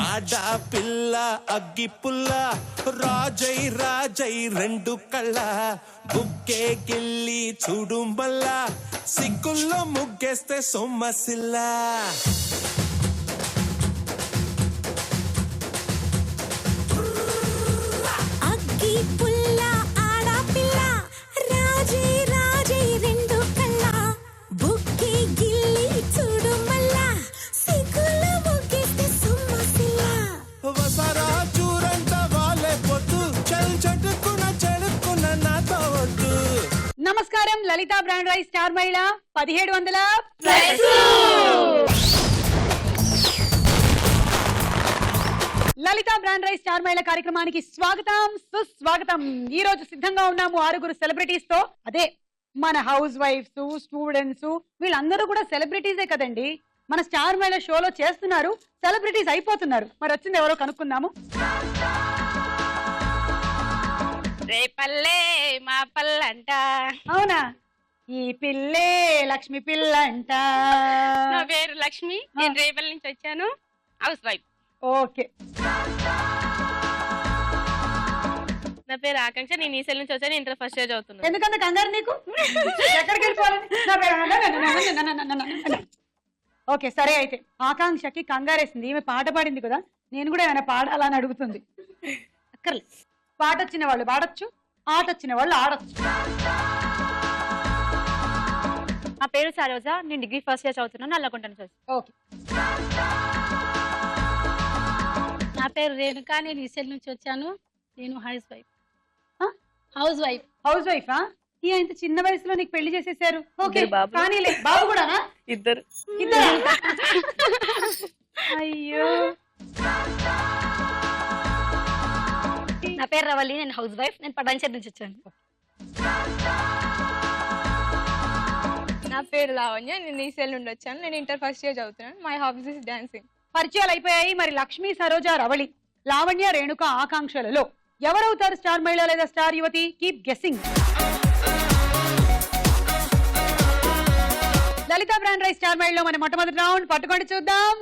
ఆడా పిల్ల అగ్గి పుల్ల రాజై రాజై రెండు కళ్ళ బుక్కే గిల్లి చూడు మల్లా సిగ్గుల్లో ముగ్గేస్తే సొమ్మసిల్లా నమస్కారం లలిత బ్రాండ్ రైస్ స్టార్ మహిళ 1700 లలిత బ్రాండ్ రైస్ స్టార్ మహిళ కార్యక్రమానికి స్వాగతం సుస్వాగతం. ఈ రోజు సిద్ధంగా ఉన్నాము 6 సెలబ్రిటీస్ తో. అదే మన హౌస్ వైఫ్స్ స్టూడెంట్స్ వీళ్ళందరూ కూడా సెలబ్రిటీసే కదండి. మన స్టార్ మహిళ షోలో చేస్తున్నారు, సెలబ్రిటీస్ అయిపోతున్నారు. మరి వచ్చింది ఎవరో కనుక్కుందాము. రేపల్లే మా పల్లంట. అవునా? ఈ పిల్లే లక్ష్మి పిల్ల అంట. నా పేరు లక్ష్మి, నేను రేపల్ నుంచి వచ్చాను, హౌస్ వైఫ్. ఓకే. నా పేరు ఆకాంక్ష, నేను ఈ సెల్ నుంచి వచ్చాను, ఇంటర్ ఫస్ట్ ఇయర్ చదువుతున్నాను. ఎందుకంత కంగారు నీకు? ఎక్కడికి వెళ్ళిపోవాలి? ఓకే సరే, అయితే ఆకాంక్షకి కంగారేసింది. ఈమె పాట పాడింది కదా, నేను కూడా ఏమైనా పాడాలని అడుగుతుంది. అక్కర్లేదు, పాట వచ్చిన వాళ్ళు పాడొచ్చు, ఆట వచ్చిన వాళ్ళు ఆడొచ్చు. నా పేరు సరోజ, నేను డిగ్రీ ఫస్ట్ ఇయర్ చదువుతున్నాను, నల్లకుంట నుంచి. ఓకే. నా పేరు రేణుక, నేను ఈ సెల్ నుంచి వచ్చాను, నేను హౌస్ వైఫ్. Housewife. హౌస్ వైఫా? ఇంత చిన్న వయసులో నీకు పెళ్లి చేసేసారు. ఓకే, కానీ బాబు కూడానా? ఇద్దరు. అయ్యో. నా పేరు రవలి, నేను హౌస్ వైఫ్, నేను పటాన్చేరు నుంచి వచ్చాను. నా పేరు లావణ్య, నేను ఈ సెల్ నుండి వచ్చాను, నేను ఇంటర్ ఫస్ట్ ఇయర్ చదువుతున్నాను. My hobbies is dancing. పరిచయాలు అయిపోయాయి. మరి లక్ష్మి, సరోజ, రవళి, లావణ్య, రేణుక, ఆకాంక్షలలో ఎవరవుతారు స్టార్ మహిళ లేదా స్టార్ యువతి? Keep guessing. Lalitha brand rice star మహిళలో మన మొట్టమొదటి రౌండ్ పట్టుకొని చూద్దాం.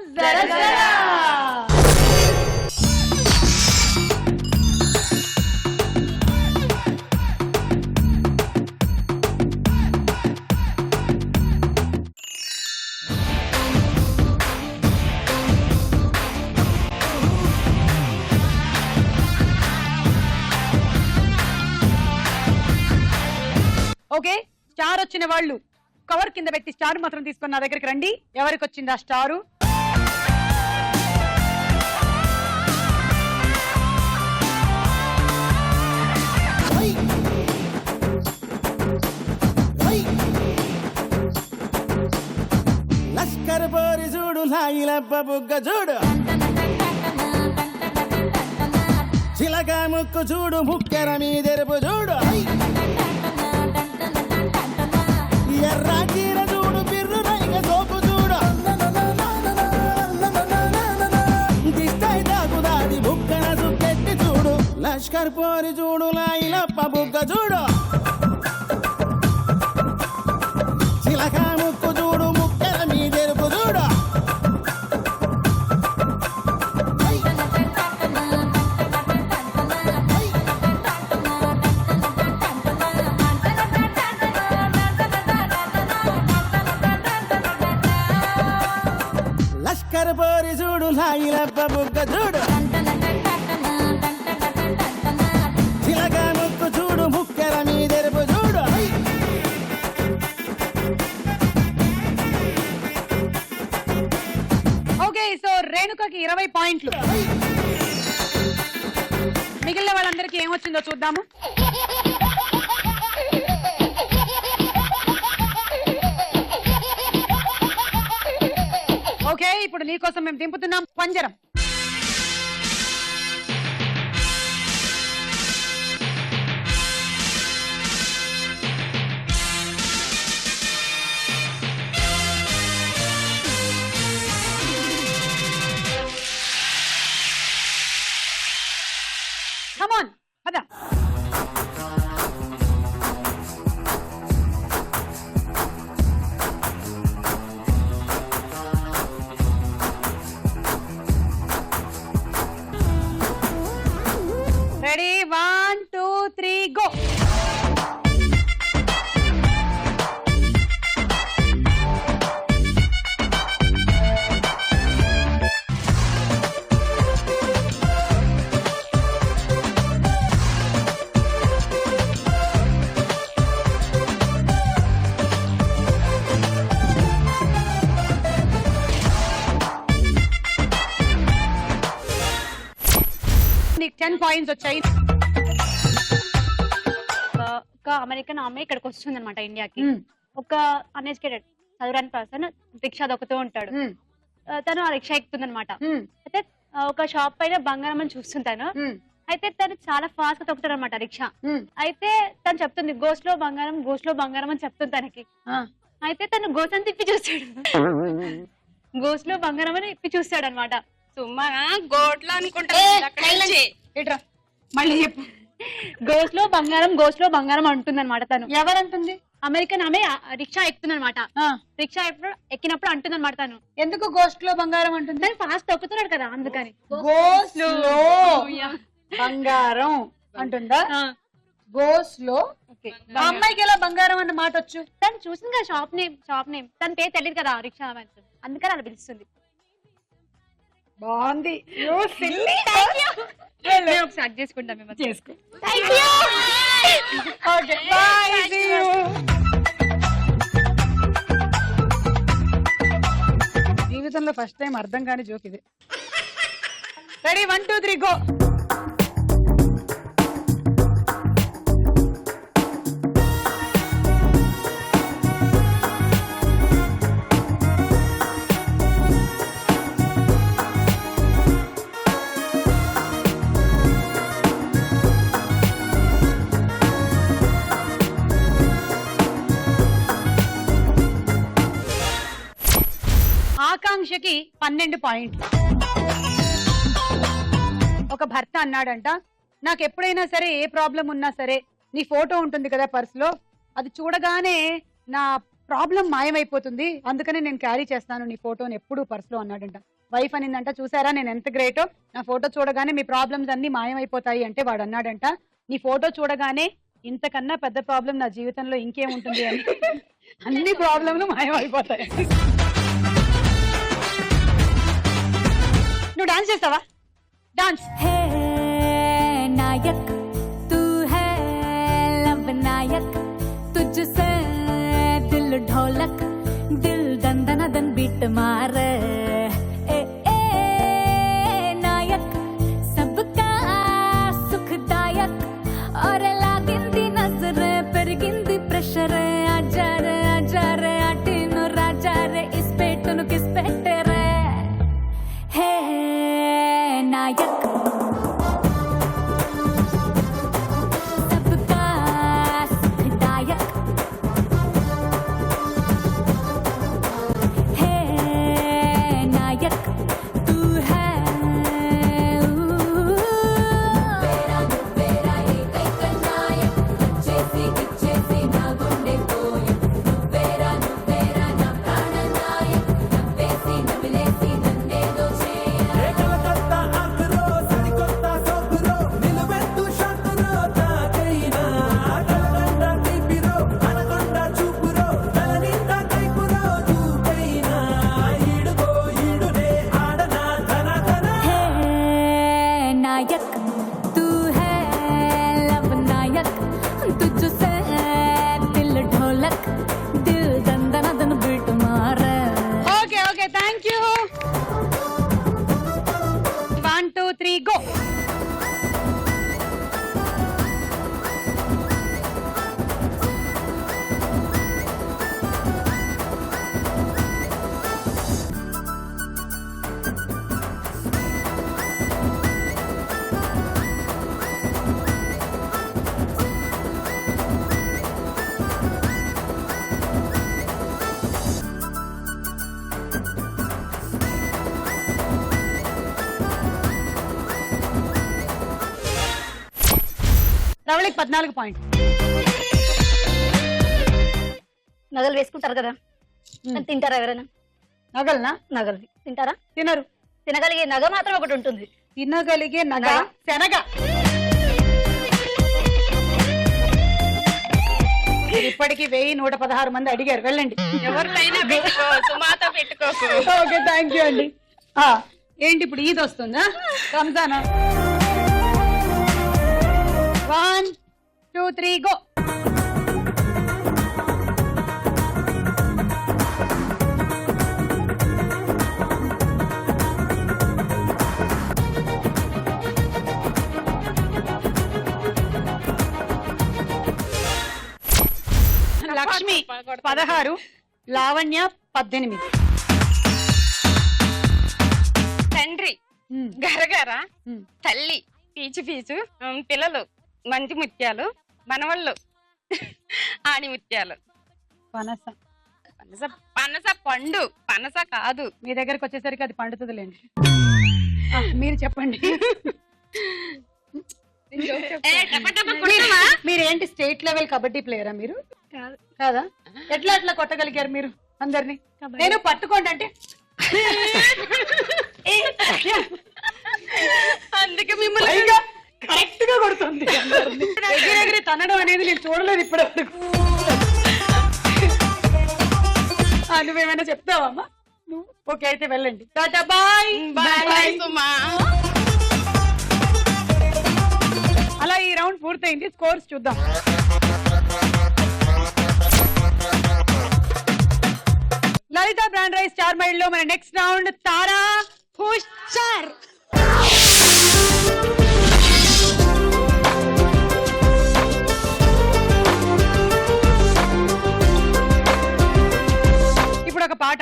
ఓకే, స్టార్ వచ్చిన వాళ్ళు కవర్ కింద పెట్టి స్టార్ మాత్రం తీసుకుని నా దగ్గరికి రండి. ఎవరికి వచ్చింది ఆ స్టారు? లష్కర్ పోరి చూడు, లాయిలబ్బ బుగ్గ చూడు, చిలక ముక్కు చూడు, ముక్కెర మీదెరుపు చూడు, ఎర్ర చీర చూడు, బిర్రు రైగ సోపు చూడు, దిస్తాయి దాగుదాది బుక్కన సుక్కెట్టి చూడు, లష్కర్ పోరి చూడు, లాయిలప్ప బుగ్గ చూడు, చిలక ముక్కు చూడు, ముక్కెర మీదెరుపు చూడు. లష్కర్ పోరి చూడు, లాయిలబ్బ బుగ్గ చూడు, చిలక ముక్కు చూడు, ముక్కెర మీదెరుపు చూడు. ఓకే, సో రేణుకకి 20 పాయింట్లు. మిగిలిన వాళ్ళందరికీ ఏమొచ్చిందో చూద్దాము. ఓకే, ఇప్పుడు నీకోసం మేము దింపుతున్నాం పంజరం. Come on, పద. 10 పాయింట్స్ వచ్చాయి. ఒక అమెరికన్ ఆమె ఇక్కడికి వస్తుంది అనమాట ఇండియాకి. మ్మ్. ఒక అన్ఎడ్యుకేటెడ్ చదువురాని పర్సన్ రిక్షా దొక్కుతూ ఉంటాడు. మ్మ్. తను ఆ రిక్షా ఎక్కుతుంది అనమాట. మ్మ్. అయితే ఒక షాప్ పైన బంగారం అని చూస్తుంటాను. మ్మ్. అయితే తను చాలా ఫాస్ట్ గా తొక్కుతాడు అనమాట రిక్షా. మ్మ్. అయితే తను చెప్తుంది గోస్లో బంగారం అని చెప్తుంది తనకి. ఆ. అయితే తను గోస్ అని తిప్పి చూస్తాడు. గోస్లో బంగారం అని ఇప్పి చూస్తాడు అనమాట. సుమ్మా గోట్లు అనుకుంటా ఇట్రా మళ్ళీ చెప్పు. గోస్లో బంగారం అంటుంది అనమాట తను. ఎవరంటుంది? అమెరికన్ ఆమె రిక్షా ఎక్కుతుంది అనమాట. ఆ. రిక్షా ఎక్కినప్పుడు అంటుంది అనమాట తను. ఎందుకు గోస్ట్ లో బంగారం అంటుంది? తను ఫాస్ట్ తొక్కుతున్నాడు కదా అందుకని. గోస్ట్ లో బంగారం అంటుందా? గోస్ లో ఓకే. ఆ అమ్మాయికి ఎలా బంగారం అన్న మాట వచ్చు? తను చూసింది కదా షాప్ నేమ్ తన పేరు తెలియదు కదా రిక్షా అందుకని అలా పిలుస్తుంది. బాగుంది. మేము ఒకసారి చేసుకుంటాం మేము. చేసుకో. Okay bye see you. జీవితంలో ఫస్ట్ టైం అర్థం కాని జోక్ ఇది. Ready 1 2 3 go. ఆకాంక్షకి 12 పాయింట్లు. ఒక భర్త అన్నాడంట, నాకు ఎప్పుడైనా సరే ఏ ప్రాబ్లం ఉన్నా సరే నీ ఫోటో ఉంటుంది కదా పర్సులో, అది చూడగానే నా ప్రాబ్లం మాయమైపోతుంది, అందుకని నేను క్యారీ చేస్తాను నీ ఫోటోని ఎప్పుడు పర్సులో అన్నాడంట. వైఫ్ అనిందంట, చూసారా నేను ఎంత గ్రేటో, నా ఫోటో చూడగానే మీ ప్రాబ్లమ్స్ అన్ని మాయమైపోతాయి అంటే వాడు అన్నాడంట, నీ ఫోటో చూడగానే ఇంతకన్నా పెద్ద ప్రాబ్లం నా జీవితంలో ఇంకేముంటుంది అని, అన్ని ప్రాబ్లంలు మాయమైపోతాయి. నువ్వు డాన్స్ చేస్తావా? డాన్స్. है नायक तू है लब नायक तुझसे दिल ढोलक दिल दंदन दन बीट मार ए नायक सबका सुखदायक और लागिंदी नजर पेरिगिंदी प्रेशर आजा रे आटिनो राजा रे इस पेटनु किस पेटे रे है नायक सबका सुखदायक है नायक तू है నువ్వేరా ఏకైక నాయక్ చేసి నా గుండె పోయం నువ్వేరా నా ప్రాణ నాయక్ నవ్వేసి నవ్విలేసి నన్నేదో చేయ కలకత్తా ఆకురో సరికొత్త సోకురో నిలువెత్తు షాకురో తాకైనా కలగండ తీపిరో అనకొండ చూపురో తలనింద కైపురో చూపైనా ఈడుగో ఈడునే ఆడనా ధన ధన है नायक तू है लब नायक तुझसे दिल ढोलक दिल दंदन दन बीट मारे okay okay thank you. 1 2 3 go. రవళికి 14 పాయింట్. నగలు వేసుకుంటారు కదా, అది తింటారా ఎవరైనా? నగలనా? నగలు తింటారా? తినరు. తినగలిగే నగ మాత్రం ఒకటి ఉంటుంది. తినగలిగే నగ శనగ. ఇప్పటికి 1116 మంది అడిగారు, వెళ్ళండి. ఎవరినైనా పెట్టుకో, సుమాతో పెట్టుకోకు. ఓకే థ్యాంక్ యూ అండి. ఏంటి ఇప్పుడు ఈద్ వస్తుందా, రంజానా? 1 2 3 గో. లక్ష్మి 16, లావణ్య 18. తండ్రి గరగర, తల్లి పీచు పీచు, పిల్లలు మంచి ముత్యాలు, మనవళ్ళు ఆడి ముత్యాలు. పనస పనస పనస పండు, పనస కాదు. మీ దగ్గరకు వచ్చేసరికి అది పండుతుందిలేండి. మీరు చెప్పండి. మీరేంటి స్టేట్ లెవెల్ కబడ్డీ ప్లేయరా మీరు? కాదా? ఎట్లా కొట్టగలిగారు మీరు అందరినీ? నేను పట్టుకోండి అంటే అందుకే మిమ్మల్ని కరెక్ట్ గా కొడుతుంది. ఎగిరెగిరి తనడం అనేది నేను చూడలేదు ఇప్పటి వరకు. నువ్వేమైనా చెప్తావమ్మా? ఓకే అయితే వెళ్ళండి. టాటా బాయ్. బాయ్ సుమా. అలా ఈ రౌండ్ పూర్తయింది. స్కోర్స్ చూద్దాం. లలిత బ్రాండ్ రైస్ స్టార్ మైల్ లో మన నెక్స్ట్ రౌండ్ తారా హుషార్. ఇప్పుడు ఒక పాట.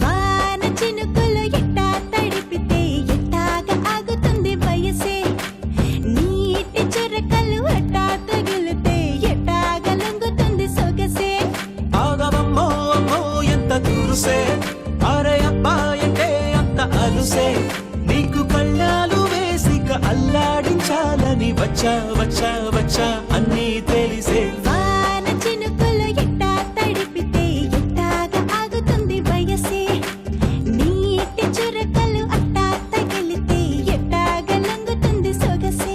వాన చినుకులు ఎట్టా తడిపితే ఎట్టాగా ఆగుతుంది వయసే, నీటి చురకలు అట్టా తగిలితే ఎట్టాగా లొంగుతుంది సొగసే. ఆగవమ్మో అమ్మో ఎంత దూరుసే, అరే అబ్బాయంటే అంత అలుసే, నీకు కళ్ళాలు వేసిక అల్లాడించాలని వచ్చా వచ్చా వచ్చా అన్నీ తెలిసే. వాన చినుకులు ఎట్టా తడిపితే ఎట్టాగా ఆగుతుంది వయసే, నీటి చురకలు అట్టా తగిలితే ఎట్టాగా లొంగుతుంది సొగసే.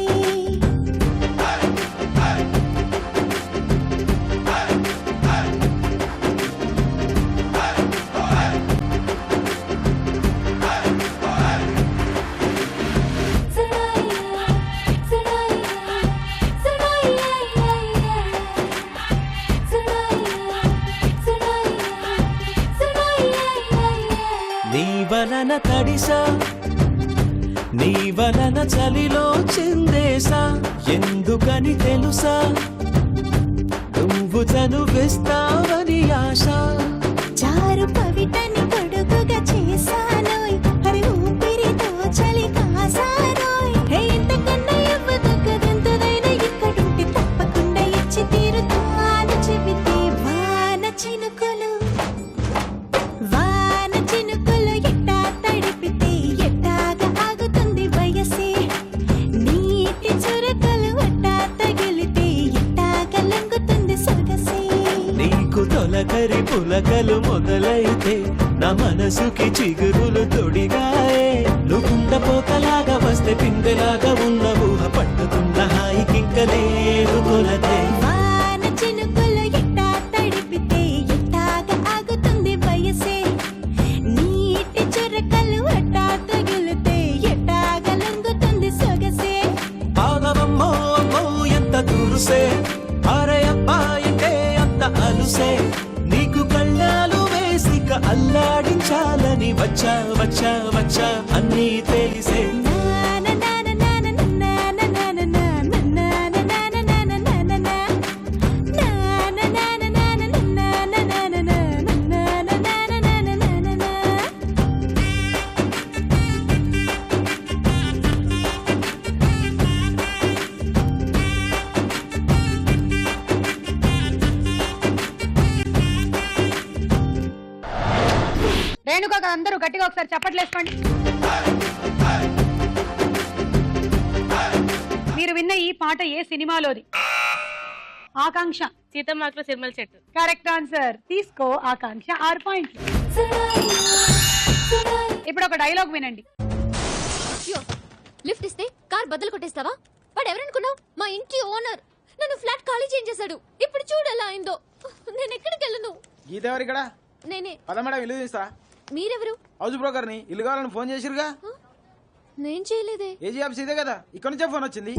నీ వలన తడిసా, నీ వలన చలిలో చిందేసా, ఎందుకని తెలుసా నువ్వు చనువిస్తావని ఆశ. చారు పవిటని పొడుగుగా చేశానోయ్, హరి ఊపిరితో చలి కాసానోయ్. హే ఇంతకన్నా ఇవ్వదగ్గదెంతదైనా ఇక్కడుంటే తప్పకుండా ఇచ్చి తీరుతాను చెబితే. వాన చినుకులు ఎట్టా తడిపితే ఎట్టాగా ఆగుతుంది వయసే, నీటి చురకలు అట్టా తగిలితే ఎట్టాగా లొంగుతుంది సొగసే. నీకు తొలకరి పులకలు మొదలైతే నా మనసుకి చిగురులు తొడిగాయే, నువ్వుండ పోతలాగా వస్తే పిందెలాగా ఉన్న ఊహ పట్టుకున్న హాయికింక లేదు కొలతే. వాన చినుకులు ఎట్టా తడిపితే ఎట్టాగా ఆగుతుంది వయసే, నీటి చురకలు అట్టా తగిలితే ఎట్టాగా లొంగుతుంది సొగసే. ఆగవమ్మో అమ్మో ఎంత దూరుసే, అరే అబ్బాయంటే అంత అలుసే, నీకు కళ్ళాలు వేసిక అల్లాడించాలని వచ్చా వచ్చా వచ్చా అన్నీ తెలిసే. రేణుక అందరూ గట్టిగా ఒకసారి చప్పట్లేసుకోండి. మీరు విన్న ఈ పాట ఏ సినిమాలోది? ఆకాంక్ష. సీతమ్మకుల సిరిమల చెట్టు. Correct answer. తీసుకో ఆకాంక్ష 6 పాయింట్లు. ఇప్పుడు ఒక డైలాగ్ వినండి. లిఫ్ట్ ఇస్తే కార్ బద్దలు కొట్టేస్తావా? వాడు ఎవరనుకున్నావు? మా ఇంటి ఓనర్. నన్ను ఫ్లాట్ ఖాళీ చేయించేశాడు. ఇప్పుడు చూడు ఎలా అయిందో. నేను ఎక్కడికి వెళ్ళను. గీతెవరు ఇక్కడ? నేనే. పదమేడం ఇల్లు తీస్తా. మీరెవరు? హౌస్ బ్రోకర్ ని. ఇల్లు కావాలని ఫోన్ చేసిరుగా? నేను చేయలేదే. ఏజీ ఆఫీస్ ఇదే కదా, ఇక్కడ నుంచే ఫోన్ వచ్చింది.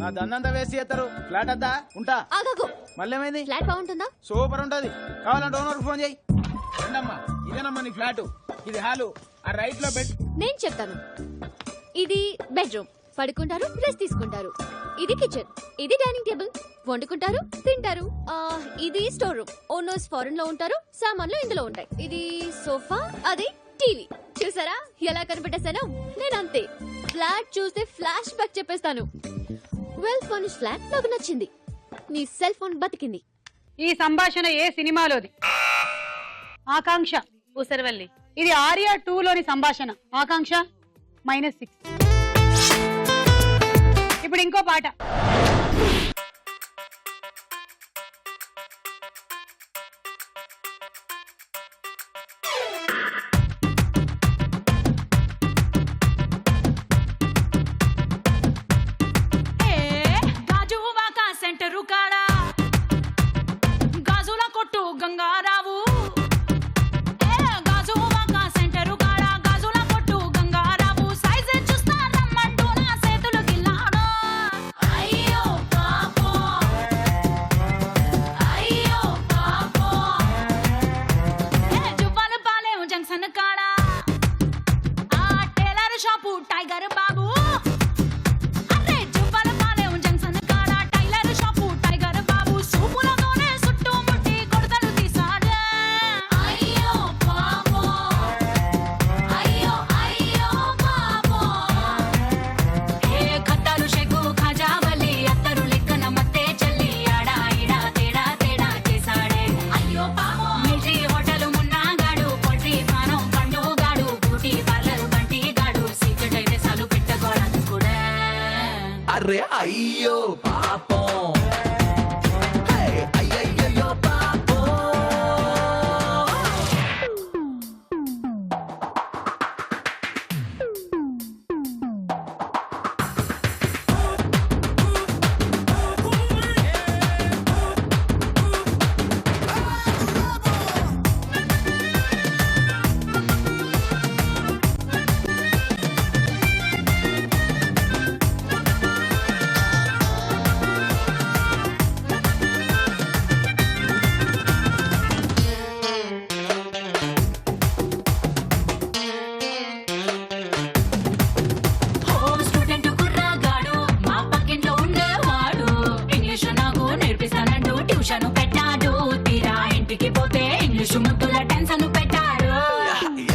నా దందంతా వేసి చేస్తారు. ఫ్లాట్ అద్దా ఉంటా. ఆగాగు. మళ్ళీ ఏమైంది? ఫ్లాట్ బాగుంటుందా? సూపర్ ఉంటది. కావాలంటే ఓనర్ ఫోన్ చేయి. ఏంటమ్మా ఇదేనమ్మా నీ ఫ్లాట్. ఇది హాలు ఆ రైట్ లో బెడ్. నేను చెప్తాను. ఇది బెడ్రూమ్, పడుకుంటారు, రెస్ట్ తీసుకుంటారు. ఇది కిచెన్, ఇది డైనింగ్ టేబుల్, వండుకుంటారు, తింటారు. ఇది స్టోర్ రూమ్, ఓనర్స్ ఫారెన్ లో ఉంటారు, సామాన్లు ఇందులో ఉంటాయి. ఇది సోఫా, అది టీవీ. చూసారా ఎలా కనిపెట్టేశాను? నేను అంతే, ఫ్లాట్ చూస్తే ఫ్లాష్ బ్యాక్ చెప్పేస్తాను. వెల్ ఫర్నిష్డ్ ఫ్లాట్ నాకు నచ్చింది. నీ సెల్ ఫోన్ బతికింది. ఈ సంభాషణ ఏ సినిమాలోది? ఆకాంక్ష. ఊసరవల్లి. ఇది ఆర్యా 2 లోని సంభాషణ. ఆకాంక్ష -6. ఇప్పుడు ఇంకో పాట. సెంటరు కాడా గాజుల కొట్టు గంగారావు. గాజువాక సెంటరు కాడా గాజుల కొట్టు గంగారావు. సైజ్ చూస్తా రమ్మంటూ నా చేతులు గిల్లాడు. అయ్యో పాపో, అయ్యో పాపో. జువ్వల పాలెం జంక్షన్ కాడా ఆ టైలర్ షాపు టైగర్ బాబు. అరే అయ్యో పాపం, అయ్యయ్యో పాపం.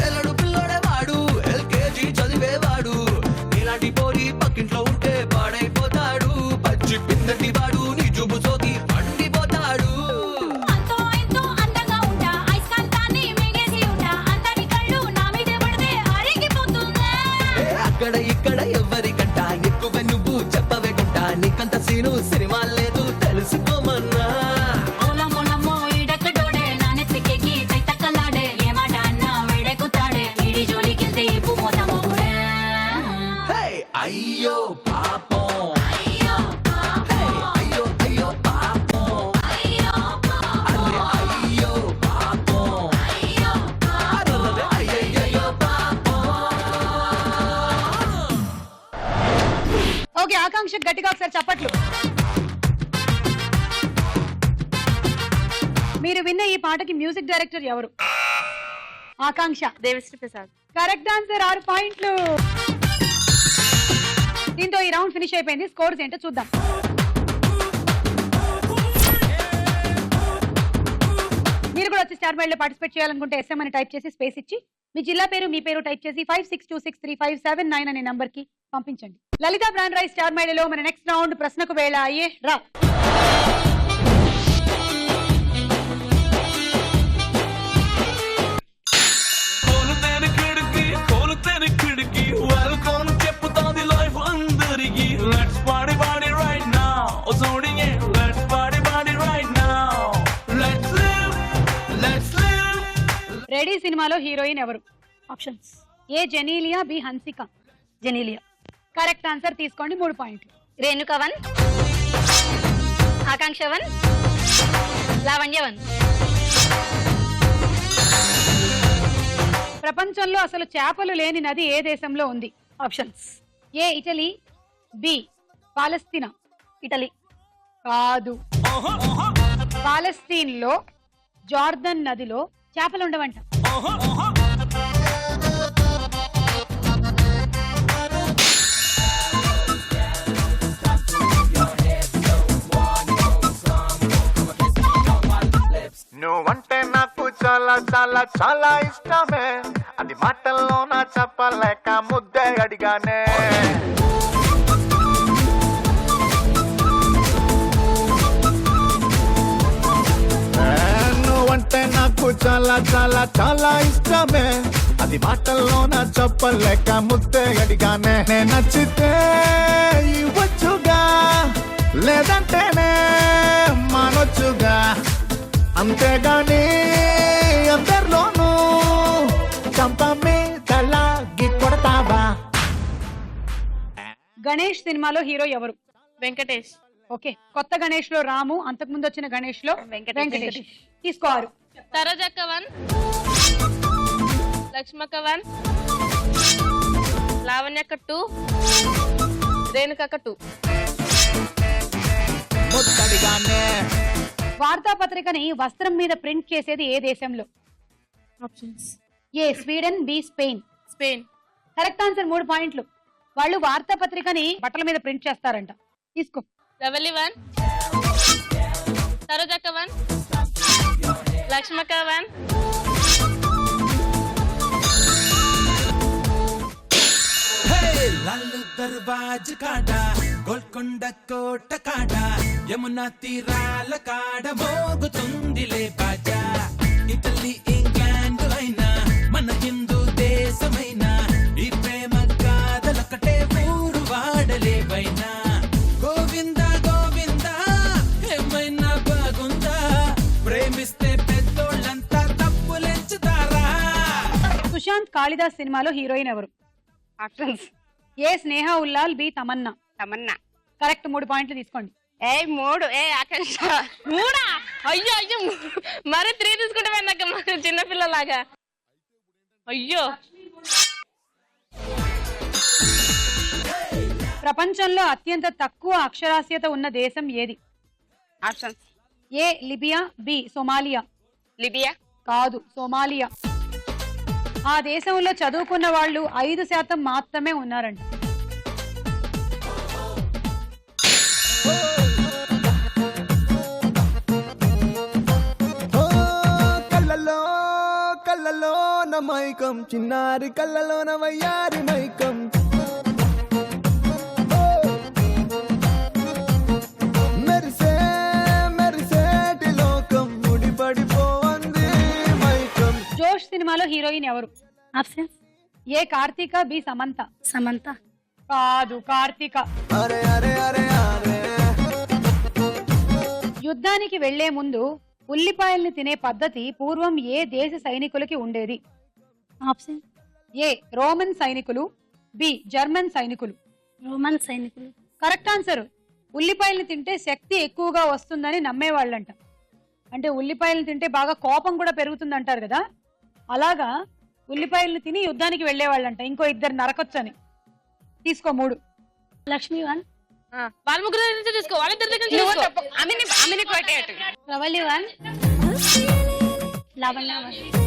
ఏలడు పిల్లోడేవాడు, ఎల్కేజీ చదివేవాడు. ఇలాంటి పోరి పక్కింట్లో ఉంటే పాడైపోతాడు. పచ్చి పిందటి వాడు నీ జుబు సోకి పండిపోతాడు. అక్కడ ఇక్కడ ఎవరికంట ఎక్కువ నువ్వు చెప్పవే కొంట. నీకంత సీను సినిమా లేదు తెలుసుకోమన్నా. అయ్యో పాపం, అయ్యో అయ్యో పాపం, అయ్యో పాపం, అయ్యయ్యో పాపం. ఓకే, ఆకాంక్ష గట్టిగా ఒకసారి చప్పట్లు. మీరు విన్న ఈ పాటకి మ్యూజిక్ డైరెక్టర్ ఎవరు? ఆకాంక్ష. దేవిశ్రీ ప్రసాద్. కరెక్ట్ ఆన్సర్, 6 పాయింట్లు. దీంతో ఈ రౌండ్ ఫినిష్ అయిపోయింది. స్కోర్స్ ఏంటో చూద్దాం. మీరు కూడా వచ్చి స్టార్ మైల్ లో పార్టిసిపేట్ చేయాలనుకుంటే SM అని టైప్ చేసి స్పేస్ ఇచ్చి మీ జిల్లా పేరు, మీ పేరు టైప్ చేసి 56263579 అనే నంబర్ కి పంపించండి. లలిత బ్రాండ్ రైస్ స్టార్ మైల్ లో మన నెక్స్ట్ రౌండ్ ప్రశ్నకు వేళ అయ్యే రా. వెల్కమ్ చెప్పుతోంది లైఫ్ అందరికి. Let's party party right now. సోడింగే let's party party right now. Let's live, let's live. Ready సినిమాలో హీరోయిన్ ఎవరు? Options: A Genelia, B Hansika. Genelia. Correct answer, తీసుకోండి 3 పాయింట్లు. రేణుక 1, ఆకాంక్ష 1, లావణ్య 1. ప్రపంచంలో అసలు చేపలు లేని నది ఏ దేశంలో ఉంది? ఆప్షన్స్: ఏ ఇటలీ, బి పాలస్తీనా. ఇటలీ. కాదు, పాలస్తీన్ లో జార్దన్ నదిలో చేపలు ఉండవంట. చాలా చాలా చాలా ఇష్టమే, అది మాటల్లో నా చెప్పలేక ముద్దే అడిగానే. నువ్వంటే నాకు చాలా చాలా చాలా ఇష్టమే, అది మాటల్లో నా చెప్పలేక ముద్దే అడిగానే. నేను నచ్చితే ఇవ్వచ్చుగా, లేదంటేనే మానొచ్చుగా, అంతేగాని అందరిలోనూ చంపమే తలాగి కొడతావా. గణేష్ సినిమాలో హీరో ఎవరు? వెంకటేష్. ఓకే, కొత్త గణేష్ లో రాము, అంతకు ముందు వచ్చిన గణేష్ లో వెంకటేష్. తీసుకోరు. సరోజక్క 1, లక్ష్మక్క 1, లావణ్యక్క 2, రేణుకక్క 2. వార్తాపత్రికని వస్త్రం మీద ప్రింట్ చేసేది ఏ దేశంలో? Options. A Sweden, B Spain. Spain. Correct answer, 3 పాయింట్లు. వాళ్ళు వార్తాపత్రికని బట్టల మీద ప్రింట్ చేస్తారంట. తీసుకో. రవలి 1, సరోజక్క 1, లక్ష్మక్క 1. లాల్ దర్వాజ్ కాడ, గోల్కొండ కోట కాడ, యమునా తీరాల కాడ మోగుతుందిలే బాజా. ఇటలీ ఇంగ్లాండ్ అయినా మన హిందూ దేశమైనా ఈ ప్రేమ కాదలొకటే ఊరు వాడలేవైనా. గోవింద గోవింద ఏమైనా బాగుందా, ప్రేమిస్తే పెద్దోళ్ళంతా తప్పులెంచుతారా. సుశాంత్ కాళిదాస్ సినిమాలో హీరోయిన్ ఎవరు? ఆప్షన్స్. ఏ స్నేహ ఉల్లాల్, బి తమన్నా. తమన్నా. కరెక్ట్, 3 పాయింట్లు తీసుకోండి. 3. ఆకాంక్ష 3. అయ్యో అయ్యో, మరి 3 తీసుకుంటే నాకు మరి చిన్నపిల్లలాగా. అయ్యో. ప్రపంచంలో అత్యంత తక్కువ అక్షరాస్యత ఉన్న దేశం ఏది? ఆప్షన్స్. ఏ లిబియా, బి సోమాలియా. లిబియా. కాదు, సోమాలియా. ఆ దేశంలో చదువుకున్న వాళ్ళు 5% మాత్రమే ఉన్నారంట. కళ్ళలో కళ్ళలో మైకం, చిన్నారి కళ్ళలో వయ్యారి మైకం. మెరిసే మెరిసేటి లోకం, ముడిపడిపోవంది మైకం. జోష్ సినిమాలో హీరోయిన్ ఎవరు? ఆప్షన్స్. ఏ కార్తీక, బి సమంత. సమంత. కాదు, కార్తీక. అరే అరే అరే అరే. యుద్ధానికి వెళ్లే ముందు ఉల్లిపాయల్ని తినే పద్ధతి పూర్వం ఏ దేశ సైనికులకి ఉండేది? ఆప్షన్. ఏ రోమన్ సైనికులు, బి జర్మన్ సైనికులు. రోమన్ సైనికులు. Correct answer. ఉల్లిపాయల్ని తింటే శక్తి ఎక్కువగా వస్తుందని నమ్మేవాళ్ళంట. అంటే ఉల్లిపాయలు తింటే బాగా కోపం కూడా పెరుగుతుంది అంటారు కదా, అలాగా ఉల్లిపాయలను తిని యుద్ధానికి వెళ్లేవాళ్ళంట. ఇంకో 2 నరకొచ్చని. తీసుకో 3. లక్ష్మి 1, వాళ్ళ ముగ్గురు దగ్గర నుంచి తీసుకో, వాళ్ళిద్దరి దగ్గర నుంచి తీసుకో. అమిని కొట్టేయటు. రవలి 1, లావణ్య 1.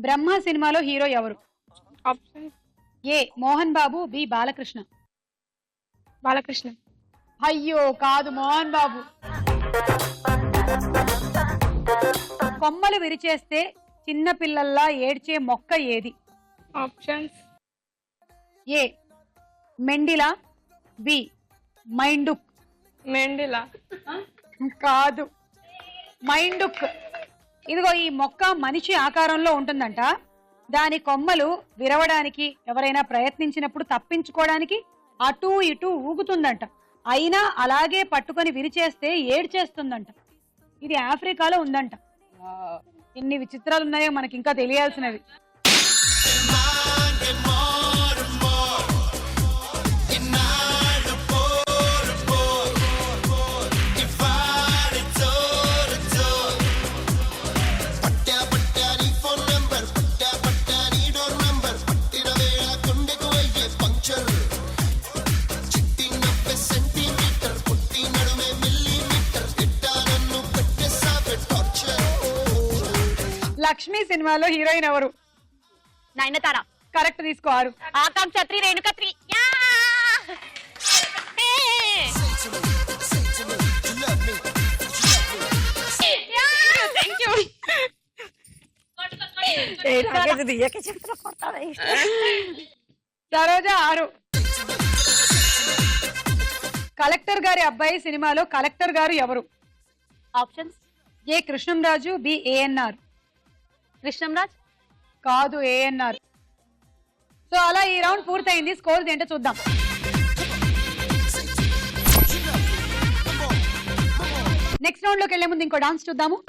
బ్రహ్మ సినిమాలో హీరో ఎవరు? ఆప్షన్స్. ఏ మోహన్ బాబు, బి బాలకృష్ణ. బాలకృష్ణ. అయ్యో కాదు, మోహన్ బాబు. కొమ్మలు విరిచేస్తే చిన్న పిల్లల్లా ఏడ్చే మొక్క ఏది? ఆప్షన్స్. ఏ మెండిలా, బి మైండుక్. మెండిలా. కాదు, మైండుక్. ఇదిగో ఈ మొక్క మనిషి ఆకారంలో ఉంటుందంట. దాని కొమ్మలు విరవడానికి ఎవరైనా ప్రయత్నించినప్పుడు తప్పించుకోవడానికి అటు ఇటు ఊగుతుందంట. అయినా అలాగే పట్టుకొని విరిచేస్తే ఏడ్చేస్తుందంట. ఇది ఆఫ్రికాలో ఉందంట. ఎన్ని విచిత్రాలు ఉన్నాయో మనకి ఇంకా తెలియాల్సినవి. లక్ష్మి సినిమాలో హీరోయిన్ ఎవరు? నయనతార. కరెక్ట్, తీసుకోరు. ఆకాంక్ష 3 రేణుక 3. సరోజ 6. కలెక్టర్ గారి అబ్బాయి సినిమాలో కలెక్టర్ గారు ఎవరు? ఆప్షన్స్: ఏ కృష్ణంరాజు, బి ఏఎన్ఆర్. కృష్ణంరాజ్. కాదు, ఏఎన్ఆర్. సో అలా ఈ రౌండ్ పూర్తయింది. స్కోర్ ఏంటో చూద్దాం. నెక్స్ట్ రౌండ్ లోకి వెళ్లే ముందు ఇంకో డాన్స్ చూద్దాము.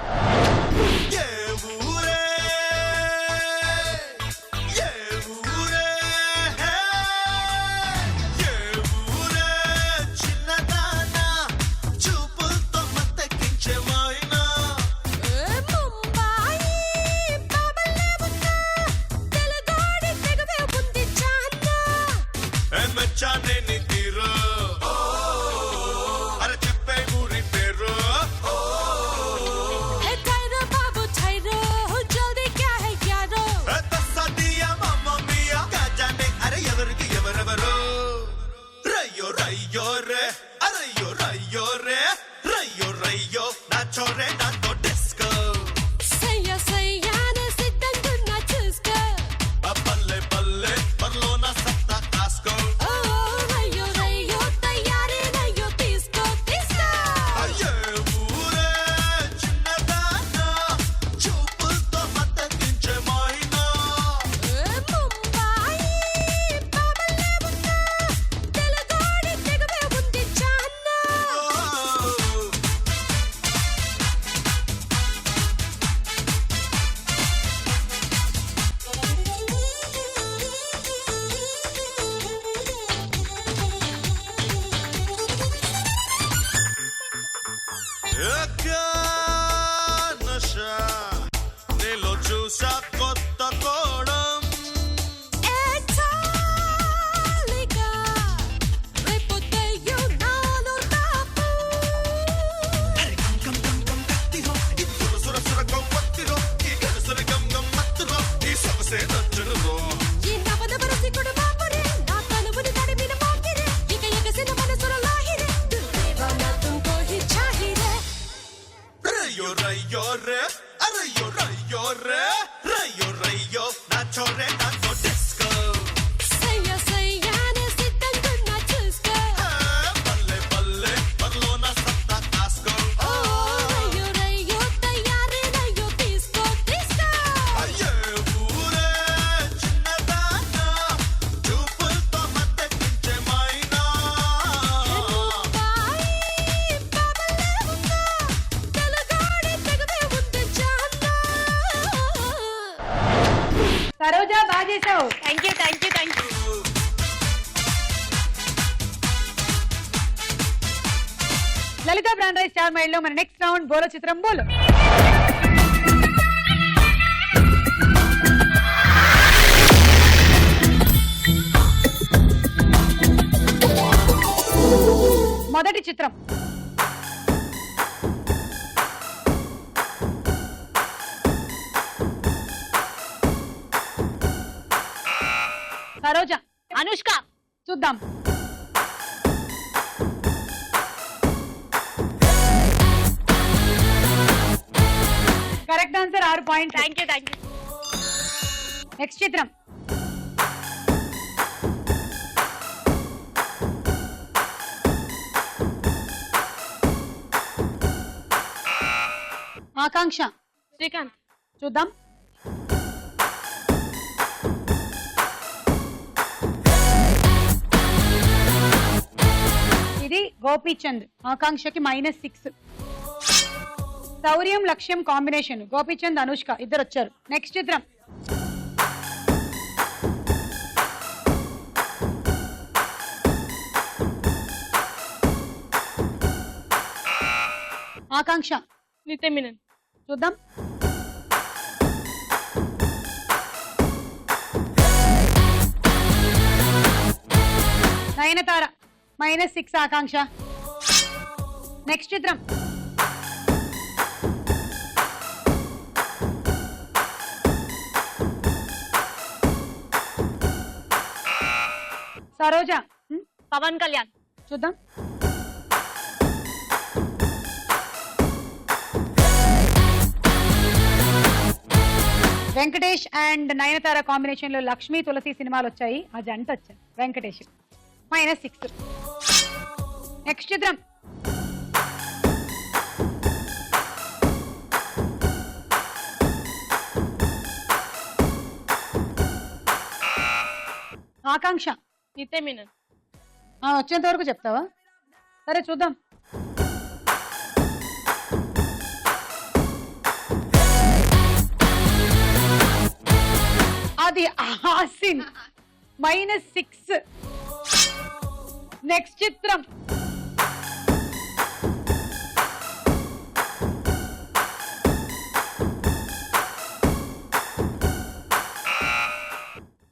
సరోజా, బాగా చేసావు. Thank you. Lalitha brand rice star మైల్ లో మన నెక్స్ట్ రౌండ్ బోలో చిత్రం బోలో. మొదటి చిత్రం. సరోజ. అనుష్క. చూద్దాం. Correct answer, 6 points. Thank you. Next చిత్రం. ఆకాంక్ష. శ్రీకాంత్. చూద్దాం. ఇది గోపీచంద్. ఆకాంక్షకి -6. శౌర్యం లక్ష్యం కాంబినేషన్. గోపీచంద్, అనుష్క ఇద్దరు వచ్చారు. నెక్స్ట్ చిత్రం. ఆకాంక్ష. నిత్యమినన్. చూద్దాం. నయనతార. -6 ఆకాంక్ష. నెక్స్ట్ చిత్రం. సరోజా పవన్ కళ్యాణ్. చూద్దాం. వెంకటేష్ అండ్ నయనతార కాంబినేషన్ లో లక్ష్మీ తులసి సినిమాలు వచ్చాయి. ఆ జంట వచ్చాయి. వెంకటేష్ -6. నెక్స్ట్ చిత్రం. ఆకాంక్ష. నిత్య మీనన్. వచ్చేంత వరకు చెప్తావా? సరే చూద్దాం. అది ఆసిన్ -6. నెక్స్ట్ చిత్రం.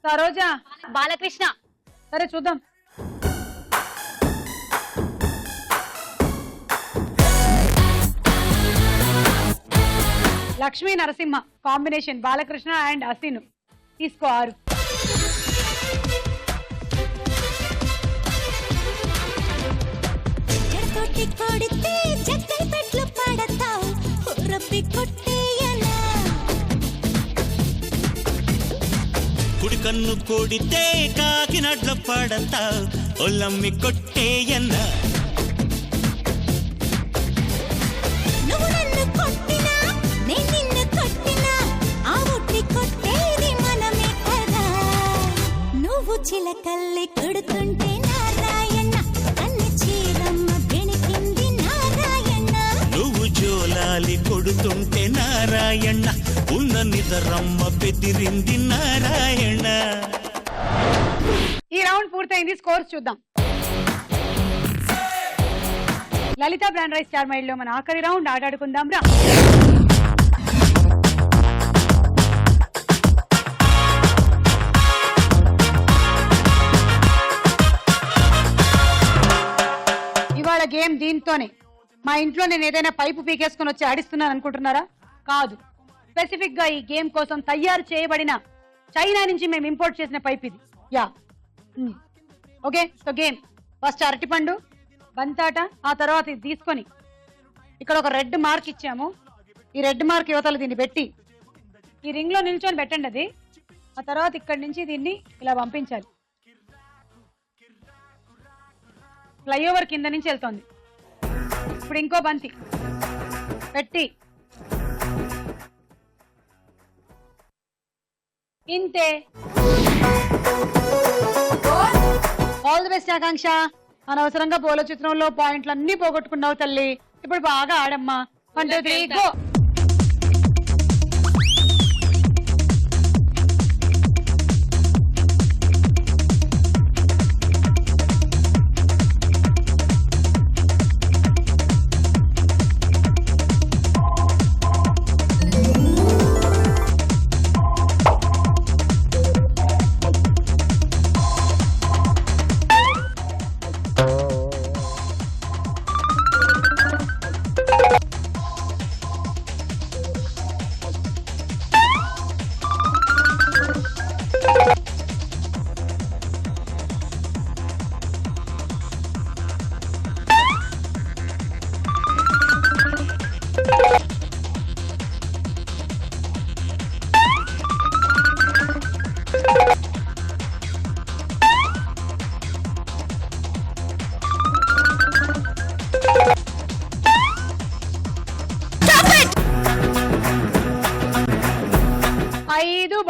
సరోజా. బాలకృష్ణ. సరే చూద్దాం. Lakshmi Narasimha combination Balakrishna and Asin. తీసుకో 6. కుడి కన్ను కొడితే కాకినడ్ల పడతా ఒల్లమ్మి కొట్టేయన్న. నువ్వు నన్ను కొట్టినా నేను నిన్ను కొట్టినా ఆ ఒట్టి కొట్టేది మనమే కదా. నువ్వు చిలకల్లి కొడుతుంటే నారాయణ అన్ని చీరమ్మ బెణికింది నారాయణ. నువ్వు జోలాలి కొడుతుంటే నారాయణ ఉన్న నిదరమ్మ బెదిరింది నారాయణ. ఈ రౌండ్ పూర్తయింది. స్కోర్స్ చూద్దాం. లలిత బ్రాండ్ రైస్ స్టార్ మైల్ లో మన ఆఖరి రౌండ్ ఆడాడుకుందాం రా. ఇవాళ గేమ్ దీంతోనే. మా ఇంట్లో నేను ఏదైనా పైపు పీకేసుకుని వచ్చి ఆడిస్తున్నాను అనుకుంటున్నారా? కాదు. స్పెసిఫిక్ గా ఈ గేమ్ కోసం తయారు చేయబడిన చైనా నుంచి మేము ఇంపోర్ట్ చేసిన పైప్ ఇది. Yeah okay. So game first అరటిపండు, బంతాట, ఆ తర్వాత ఇది తీసుకొని ఇక్కడ ఒక రెడ్ మార్క్ ఇచ్చాము. ఈ రెడ్ మార్క్ యువతలు దీన్ని పెట్టి ఈ రింగ్ లో నిల్చొని పెట్టండి. అది ఆ తర్వాత ఇక్కడి నుంచి దీన్ని ఇలా పంపించాలి. ఫ్లైఓవర్ కింద నుంచి వెళ్తోంది. ఇప్పుడు ఇంకో బంతి పెట్టి ఇంతే. ఆల్ ది బెస్ట్ ఆకాంక్ష. అనవసరంగా పోలో చిత్రంలో పాయింట్లు అన్ని పోగొట్టుకున్నావు తల్లి. ఇప్పుడు బాగా ఆడమ్మా. 1 2 3 గో.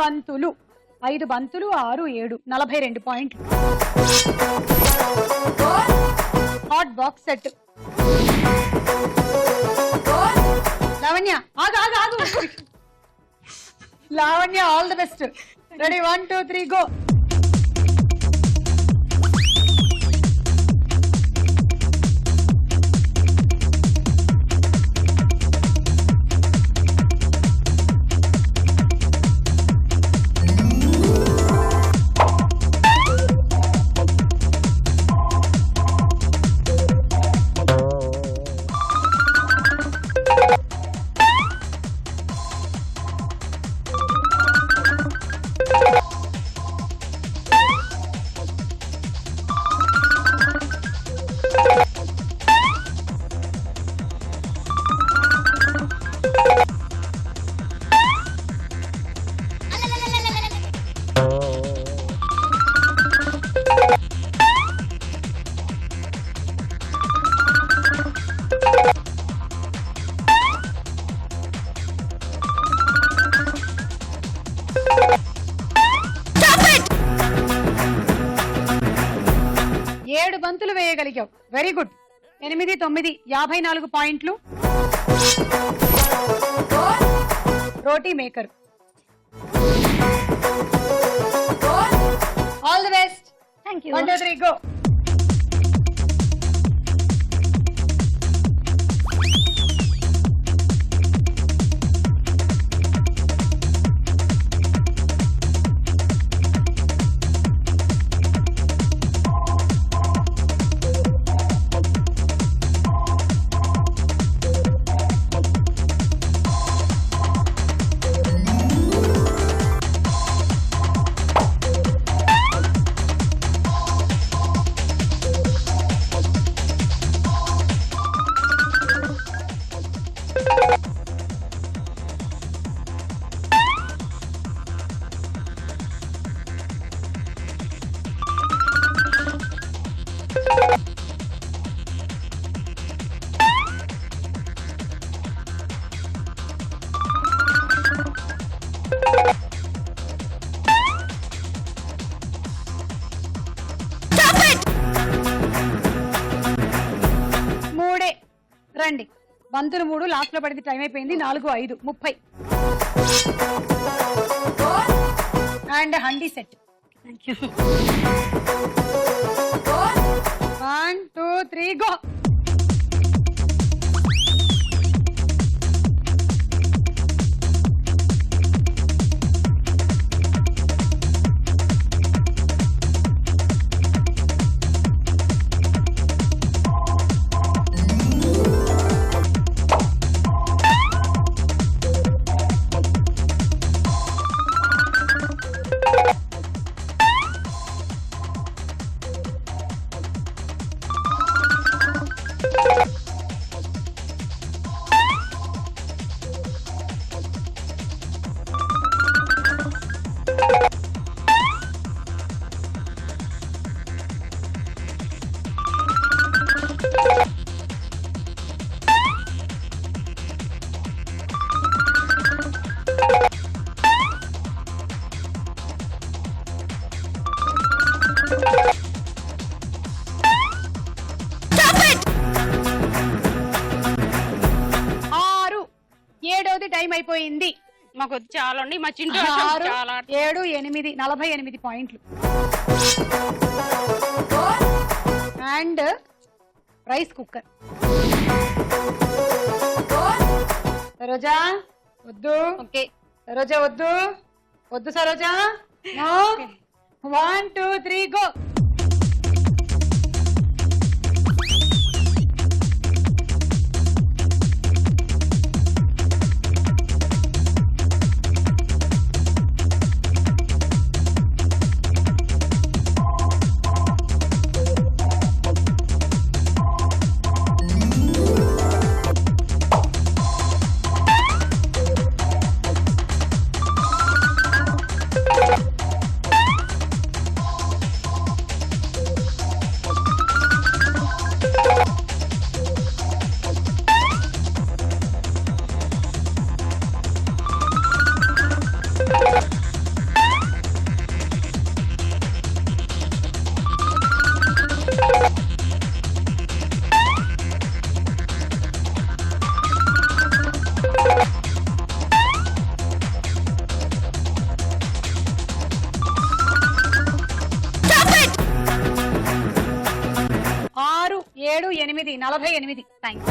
బంతులు 5 బంతులు 6 7 42 పాయింట్లు. Hot box set. లావణ్య ఆగు ఆగు ఆగు. Lavanya all the best. Ready 1 2 3 go. చేయగలిగావు, వెరీ గుడ్. 8, 9, 54 పాయింట్లు. Roti maker. All the best. Thank you. 1, 2, 3 go. రండి. బంతులు 3, లాస్ట్ లో పడింది, టైం అయిపోయింది. 4, 5, 30. And handi set. Thank you. 1, 2, 3 go. Time అయిపోయింది. మాకు చాలా అండి, మా చింటూ 6, చాలా 7, 8, 48 పాయింట్లు. And rice cooker. సరోజా వద్దు. ఓకే సరోజా వద్దు, వద్దు సరోజా. 1, 2, 3 గో. ఎనిమిది 48. థ్యాంక్స్.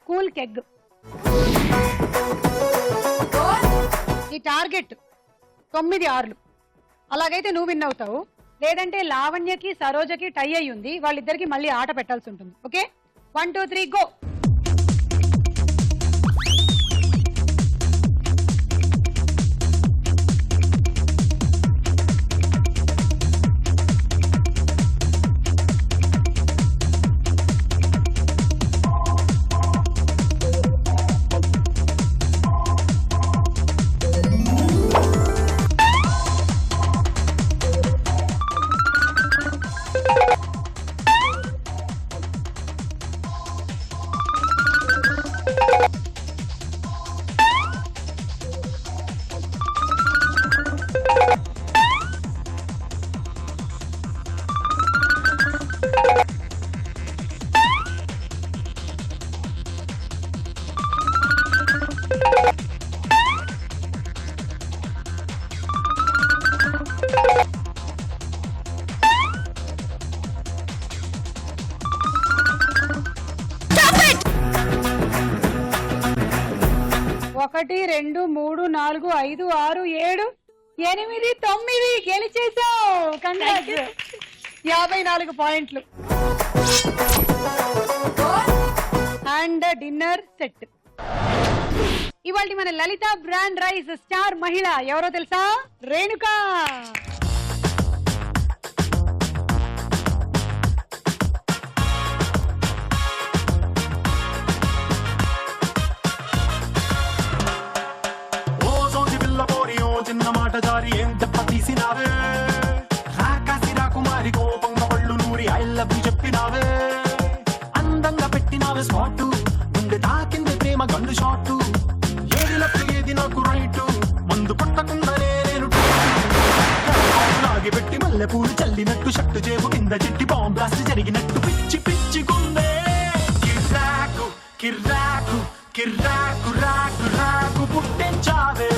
కూల్ కెగ్. ఈ టార్గెట్ 9 6. అలాగైతే నువ్వు విన్ అవుతావు, లేదంటే లావణ్యకి సరోజకి టై అయి ఉంది, వాళ్ళిద్దరికి మళ్ళీ ఆట పెట్టాల్సి ఉంటుంది. Okay, 1, 2, 3 go. 1 2 3 4 5 6 7 8 9 గెలిచేసావు. కంగ్రాట్స్. 54 పాయింట్లు అండ్ డిన్నర్ సెట్. ఇవాళ మన లలిత బ్రాండ్ రైస్ స్టార్ మహిళ ఎవరో తెలుసా? రేణుకా. చిన్న మాట జారి ఏం దెబ్బ తీసినావే, రాకాసి రాకుమారి కోపంగా పళ్ళు నూరి ఐ లవ్ యు చెప్పినావే, అందంగా పెట్టినావే స్పాట్, గుండె తాకింది ప్రేమ గండు షాట్, ఏది లెఫ్ట్ ఏది నాకు రైట్, మందు పట్టకుండానే నేను లాగి పెట్టి మల్లె పూలు చల్లినట్టు, షట్టు జేబు కింద చెట్టి బాంబ్ బ్లాస్ట్ జరిగినట్టు, పిచ్చి పిచ్చి గుండె కిర్రాకు కిర్రాకు కిర్రాకు రాకు రాకు పుట్టించావే.